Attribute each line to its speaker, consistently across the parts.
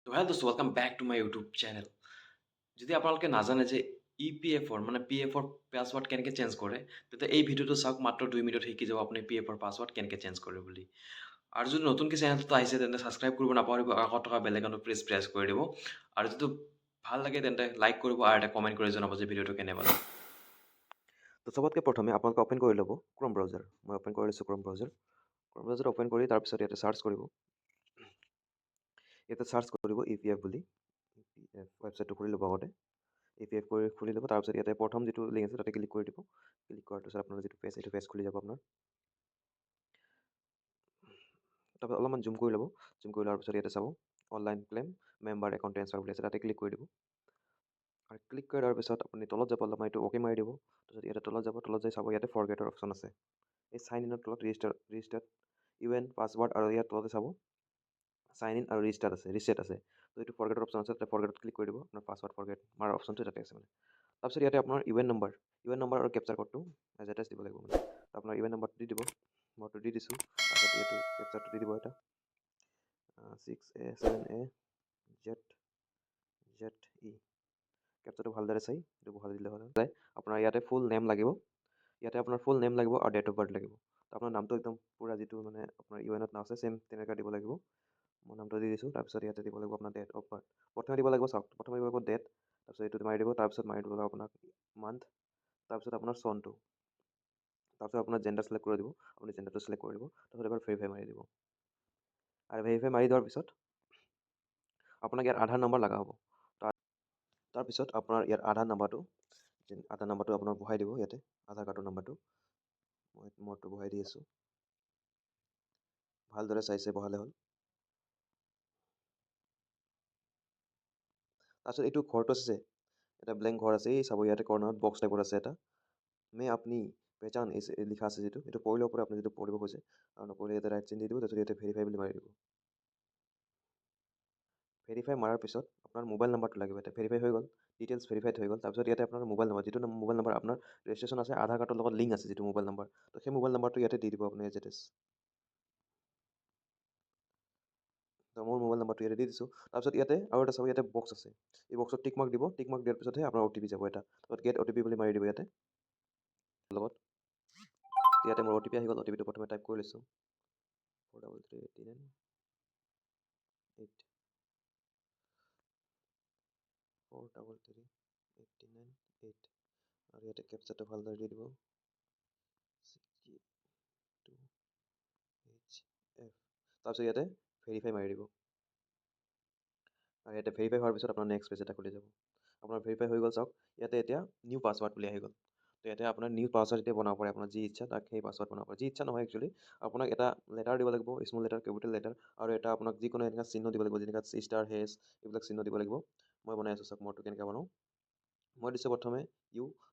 Speaker 1: তো হেল্ল' দোস্ত welcome back to my YouTube channel. যদি আপোনালোকে নাজানে যে ই পি এফৰ মানে পি এফৰ পাছৱৰ্ড কেনেকৈ চেঞ্জ কৰে, তেতিয়া এই ভিডিঅ'টো চাওক। মাত্ৰ 2 মিনিটত শিকি যাব আপুনি পি এফৰ পাছৱৰ্ড কেনেকৈ চেঞ্জ কৰে বুলি। আৰু যদি নতুনকৈ চেনেলটো আহিছে তেন্তে ছাবস্ক্ৰাইব কৰিব নাপাহৰিব, কাষত থকা বেল আইকনটো প্ৰেছ কৰি দিব। আৰু যদি ভাল লাগে তেন্তে লাইক কৰিব আৰু এটা কমেণ্ট কৰি জনাব যে ভিডিঅ'টো কেনে পালে। তো চবতকৈ প্ৰথমে আপোনালোকে অ'পেন কৰি ল'ব ক্ৰম ব্ৰাউজাৰ। মই অ'পেন কৰি লৈছোঁ ক্ৰম ব্ৰাউজাৰ। ক্ৰম ব্ৰাউজাৰ অ'পেন কৰি তাৰপিছত ইয়াতে চাৰ্চ কৰিব। ইয়াতে চাৰ্চ কৰিব ই পি এফ বুলি। ই পি এফ ৱেবছাইটটো খুলি ল'ব আগতে। ই পি এফ কৰি খুলি ল'ব। তাৰপিছত ইয়াতে প্ৰথম যিটো লিংক আছে তাতে ক্লিক কৰি দিব। ক্লিক কৰাৰ পিছত আপোনাৰ যিটো পেজ এইটো পেজ খুলি যাব আপোনাৰ। তাৰপিছত অলপমান জুম কৰি ল'ব। জুম কৰি লোৱাৰ পিছত ইয়াতে চাব online claim member account transfer বুলি আছে, তাতে ক্লিক কৰি দিব। আৰু ক্লিক কৰি দিয়াৰ পিছত আপুনি তলত যাব, অলপমান এইটো অ'কে মাৰি দিব। তাৰপিছত ইয়াতে তলত যাব, তলত যাই চাব ইয়াতে ফৰগেটৰ অপশ্যন আছে। এই চাইন ইনৰ তলত ৰেজিষ্টাৰ ইউ এন পাছৱাৰ্ড আৰু ইয়াৰ তলতে চাব চাইন ইন আৰু ৰিষ্টেট আছে। তো এইটো ফৰগেটৰ অপশ্যন আছে, তাতে ফৰগেটত ক্লিক কৰি দিব। আপোনাৰ পাছৱাৰ্ড ফৰগেট মাৰাৰ অপশ্যনটো তাতে আছে মানে। তাৰপিছত ইয়াতে আপোনাৰ ইউ এন নম্বৰ আৰু কেপচাৰ ক'ডটো এজ এট এজ দিব লাগিব মানে। আপোনাৰ ইউ এন নম্বৰটো দি দিব, মইতো দি দিছোঁ। তাৰপিছত এইটো কেপচাৰটো দি দিব, এটা 6A7AZE কেপচাৰটো ভালদৰে চাই এইটো বহাই দিলে হ'ল। আপোনাৰ ইয়াতে ফুল নেম লাগিব, ইয়াতে আপোনাৰ ফুল নেম লাগিব আৰু ডেট অফ বাৰ্থ লাগিব। তো আপোনাৰ নামটো একদম পূৰা যিটো মানে আপোনাৰ ইউ এনত নাম আছে ছেম তেনেকৈ দিব লাগিব। মই নামটো দি দিছোঁ। তাৰপিছত ইয়াতে দিব লাগিব আপোনাৰ ডেট অফ বাৰ্থ। প্ৰথমে দিব লাগিব চাওক, প্ৰথমে দিব লাগিব ডেট, তাৰপিছত এইটো মাৰি দিব। তাৰপিছত মাৰি দিব লাগিব আপোনাক মান্থ, তাৰপিছত আপোনাৰ চনটো, তাৰপিছত আপোনাৰ জেণ্ডাৰ চিলেক্ট কৰি দিব। আপুনি জেণ্ডাৰটো চিলেক্ট কৰি দিব। তাৰপিছত এবাৰ ভেৰিফাই মাৰি দিব। আৰু ভেৰিফাই মাৰি দিয়াৰ পিছত আপোনাক ইয়াত আধাৰ নম্বৰ লগা হ'ব। তাৰপিছত আপোনাৰ ইয়াত আধাৰ নাম্বাৰটো আপোনাৰ বহাই দিব। ইয়াতে আধাৰ কাৰ্ডৰ নাম্বাৰটো মই মোৰটো বহাই দি আছোঁ। ভালদৰে চাইছে বহালে হ'ল। তাৰপিছত এইটো ঘৰটো আছে, এটা ব্লেংক ঘৰ আছে, এই চাব ইয়াতে কৰ্ণাৰত বক্স টাইপৰ আছে এটা। মে আপনি পেহচান লিখা আছে যিটো, এইটো পঢ়িলে ওপৰত আপুনি যিটো পঢ়িব খোজে আৰু নপঢ়িলে ইয়াতে ৰাইট চিন দি দিব। তাৰপিছত ইয়াতে ভেৰিফাই বুলি মাৰি দিব। ভেৰিফাই মাৰাৰ পিছত আপোনাৰ মোবাইল নাম্বাৰটো লাগিব। ইয়াতে ভেৰিফাই হৈ গ'ল, ডিটেইলছ ভেৰিফাইড হৈ গ'ল। তাৰপিছত ইয়াতে আপোনাৰ মোবাইল নাম্বাৰ, যিটো মোবাইল নাম্বাৰ আপোনাৰ ৰেজিষ্ট্ৰেশ্যন আছে আধাৰ কাৰ্ডৰ লগত লিংক আছে, যিটো মোবাইল নাম্বাৰ, তো সেই মোবাইল নাম্বাৰটো ইয়াতে দি দিব আপুনি এজ ইট ইজ। তো মোৰ মোবাইল নাম্বাৰটো ইয়াতে দি দিছোঁ। তাৰপিছত ইয়াতে আৰু এটা চাব, ইয়াতে বক্স আছে, এই বক্সত টিক মাৰ্ক দিব। টিক মাৰ্ক দিয়াৰ পিছতহে আপোনাৰ অ' টি পি যাব এটা। তাৰপিছত গেট অ' টি পি বুলি মাৰি দিব ইয়াতে লগত। ইয়াতে মোৰ অ' টি পি আহি গ'ল। অ' টি পিটো প্ৰথমে টাইপ কৰি লৈছোঁ, 43389 43389 আৰু ইয়াতে কেপচাৰটো ভালদৰে দি দিব, 62HF। তাৰপিছত ইয়াতে ভেৰিফাই মাৰি দিব। আৰু ইয়াতে ভেৰিফাই হোৱাৰ পিছত আপোনাৰ নেক্সট পেজ এটা খুলি যাব। আপোনাৰ ভেৰিফাই হৈ গ'ল চাওক, ইয়াতে এতিয়া নিউ পাছৱাৰ্ড বুলি আহি গ'ল। তো ইয়াতে আপোনাৰ নিউ পাছৱাৰ্ড এতিয়া বনাব পাৰে, আপোনাৰ যি ইচ্ছা তাক সেই পাছৱাৰ্ড বনাব পাৰে। যি ইচ্ছা নহয় একচুৱেলি, আপোনাক এটা লেটাৰ দিব লাগিব, স্মল লেটাৰ, কেপিটেল লেটাৰ, আৰু এটা আপোনাক যিকোনো এনেকুৱা চিহ্ন দিব লাগিব, যেনেকুৱা ষ্টাৰ, হেছ, এইবিলাক চিহ্ন দিব লাগিব। মই বনাই আছোঁ চাওক, মোৰটো কেনেকৈ বনাওঁ। মই দিছোঁ প্ৰথমে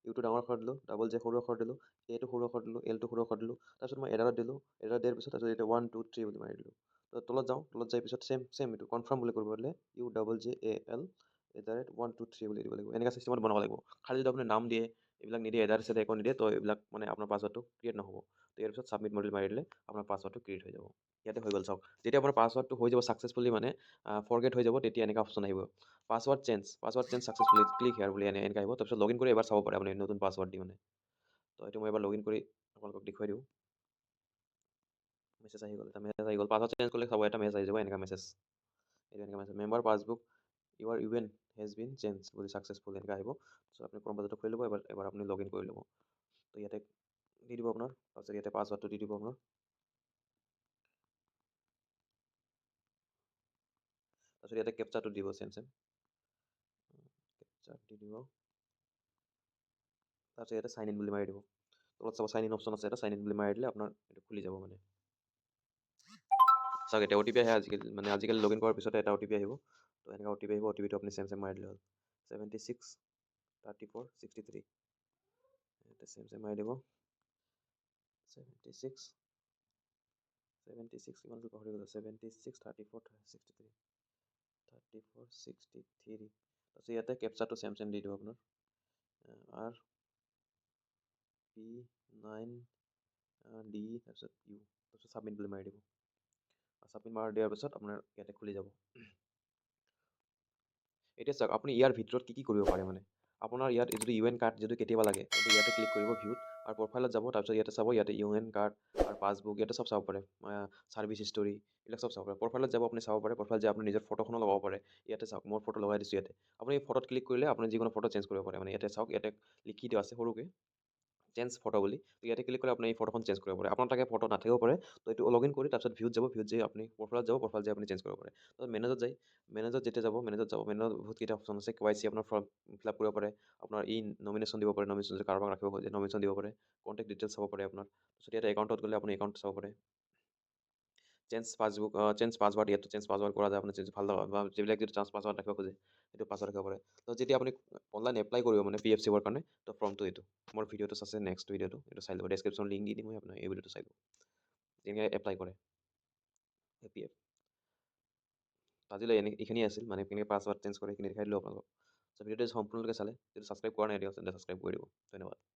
Speaker 1: ইউটো ডাঙৰ আখৰ দিলোঁ, ডাবল জে সৰু আখৰ দিলোঁ, এটো সৰু আখৰ দিলোঁ, এলটো সৰু আখৰ দিলোঁ। তাৰপিছত মই এডাৰত দিলোঁ, এডাৰত দিয়াৰ পিছত তাৰপিছত এতিয়া 1 2 3 বুলি মাৰি দিলোঁ। তো তলত যাওঁ, তলত যাই পিছত ছেম এইটো কনফাৰ্ম বুলি কৰিব হ'লে UJAL@1 2 3 বুলি দিব লাগিব। এনেকুৱা চিষ্টেমত বনাব লাগিব। খালি যদি আপুনি নাম দিয়ে, এইবিলাক নিদিয়ে, এডাৰ চেডাৰ একো নিদিয়ে, তো এইবিলাক মানে আপোনাৰ পাছৱাৰ্ডটো ক্ৰিয়েট নহ'ব। তো ইয়াৰ পিছত ছাবমিট মডিল মাৰি দিলে আপোনাৰ পাছৱাৰ্ডটো ক্ৰিয়েট হৈ যাব। ইয়াতে হৈ গ'ল চাওক। যেতিয়া আপোনাৰ পাছৱাৰ্ডটো হৈ যাব ছাকচেছফুলি, মানে ফৰগেট হৈ যাব, তেতিয়া এনেকুৱা অপশ্যন আহিব, password change successfully, click hair বুলি এনেকৈ আহিব। তাৰপিছত লগইন কৰি এবাৰ চাব পাৰে আপুনি নতুন পাছৱাৰ্ড দি মানে। তো এইটো মই এবাৰ লগইন কৰি আপোনালোকক দেখুৱাই দিওঁ। মেছেজ আহি গ'ল, এটা মেছেজ আহি গ'ল। পাছৱাৰ্ড চেঞ্জ কৰিলে চাব এটা মেছেজ আহি যাব, এনেকুৱা মেছেজ। এইটো এনেকুৱা message, member passbook Euro even has been change বুলি ছাকচেছফুল এনেকৈ আহিব। চ' আপুনি ক্ৰম ব্ৰাউজাৰটো খুলি ল'ব, এবাৰ আপুনি লগইন কৰি ল'ব। তো ইয়াতে দি দিব আপোনাৰ, তাৰপিছত ইয়াতে পাছৱাৰ্ডটো দি দিব আপোনাৰ। তাৰপিছত ইয়াতে কেপচাৰটো দিব, ছেম কেপচাৰ দি দিব। তাৰপিছত ইয়াতে চাইন ইন বুলি মাৰি দিব। তলত চাব চাইন ইন অপশ্যন আছে, এটা চাইন ইন বুলি মাৰি দিলে আপোনাৰ এইটো খুলি যাব মানে। চাওক এতিয়া অ' টি পি আহে, আজিকালি লগইন কৰাৰ পিছতে এটা অ' টি পি আহিব। তো এনেকুৱা অ' টি পি আহিব, অ' টি পিটো আপুনি ছেম মাৰি দিলে হ'ল, 763463। ইয়াতে ছেম মাৰি দিব, 76 কিমানটো পাহৰি গ'লো, 763463 3463। তাৰপিছত ইয়াতে কেপচাৰটো ছেম দি দিব আপোনাৰ, RP9D, তাৰপিছত U, তাৰপিছত ছাবমিট বুলি মাৰি দিব। ছাবমিট মাৰি দিয়াৰ পিছত আপোনাৰ ইয়াতে খুলি যাব। এতিয়া চাওক আপুনি ইয়াৰ ভিতৰত কি কৰিব পাৰে মানে আপোনাৰ ইয়াত যদি ইউ এন কাৰ্ড যদি কেতিয়াবা লাগে কিন্তু ইয়াতে ক্লিক কৰিব ভিউত আৰু প্ৰফাইলত যাব তাৰপিছত ইয়াতে চাব ইয়াতে ইউ এন কাৰ্ড আৰু পাছবুক ইয়াতে চব চাব পাৰে ছাৰ্ভিচ হিষ্টৰী এইবিলাক চব চাব পাৰে প্ৰফাইলত যাব আপুনি চাব পাৰে প্ৰফাইল যে আপুনি নিজৰ ফটোখনো লগাব পাৰে ইয়াতে চাওক মোৰ ফটো লগাই দিছোঁ ইয়াতে আপুনি ফটোত ক্লিক কৰিলে আপুনি যিকোনো ফটো চেঞ্জ কৰিব পাৰে মানে ইয়াতে চাওক ইয়াতে লিখি দিয়া আছে সৰুকৈ চেঞ্জ ফটো বুলি তো ইয়াতে ক্লিক কৰি আপুনি এই ফটোখন চেঞ্জ কৰিব পাৰে আপোনাৰ তাকে ফটো নাথাকিব পাৰে তো এইটো লগ ইন কৰি তাৰপিছত ভিউত যাব ভিউত যাই আপুনি প্ৰফাইলত যাব প্ৰফাইল যাই আপুনি চেঞ্জ কৰিব পাৰে তো মেনেজত যায় মেনেজত যেতিয়া যাব মেনেজত বহুতকেইটা অপশ্যন আছে KYC আপোনাৰ ফৰ্ম ফিল আপ কৰিব পাৰে আপোনাৰ ই নমিনেশ্যন দিব পাৰে নমিনেশ্যন যদি কাৰোবাক ৰাখিব খোজে নমিনেশ্যন দিব পাৰে কণ্টেক্ট ডিটেইলছ চাব পাৰে আপোনাৰ তাৰপিছত ইয়াতে একাউণ্টত গ'লে আপুনি একাউণ্ট চাব পাৰে চেঞ্জ পাছবুক চেঞ্জ পাছৱাৰ্ড ইয়াতো চেঞ্জ পাছৱাৰ্ড কৰা যায় আপুনি চেঞ্জ ভাল লগা বা যিবিলাক যদি চেঞ্জ পাছৱাৰ্ড ৰাখিব খোজে সেইটো পাছৱাৰ্ড ৰাখিব পাৰে তো যেতিয়া আপুনি অনলাইন এপ্লাই কৰিব মানে PFC কাৰণে তো ফৰ্মটো এইটো মোৰ ভিডিঅ'টো আছে নেক্সট ভিডিঅ'টো এইটো চাই ল'ব ডেছক্ৰিপশ্যন লিংক দি দিম মই আপোনাৰ এই ভিডিঅ'টো চাই ল'ব যেনেকৈ এপ্লাই কৰে PF আজিলৈ এইখিনি আছিল মানে কেনেকৈ পাছৱাৰ্ড চেঞ্জ কৰে সেইখিনি দেখাই দিলোঁ আপোনালোকক ভিডিঅ'টো সম্পূৰ্ণলৈকে চালে যদি ছাবস্ক্ৰাইব কৰা নাই দিয়ক ছাবস্ক্ৰাইব কৰি দিব ধন্যবাদ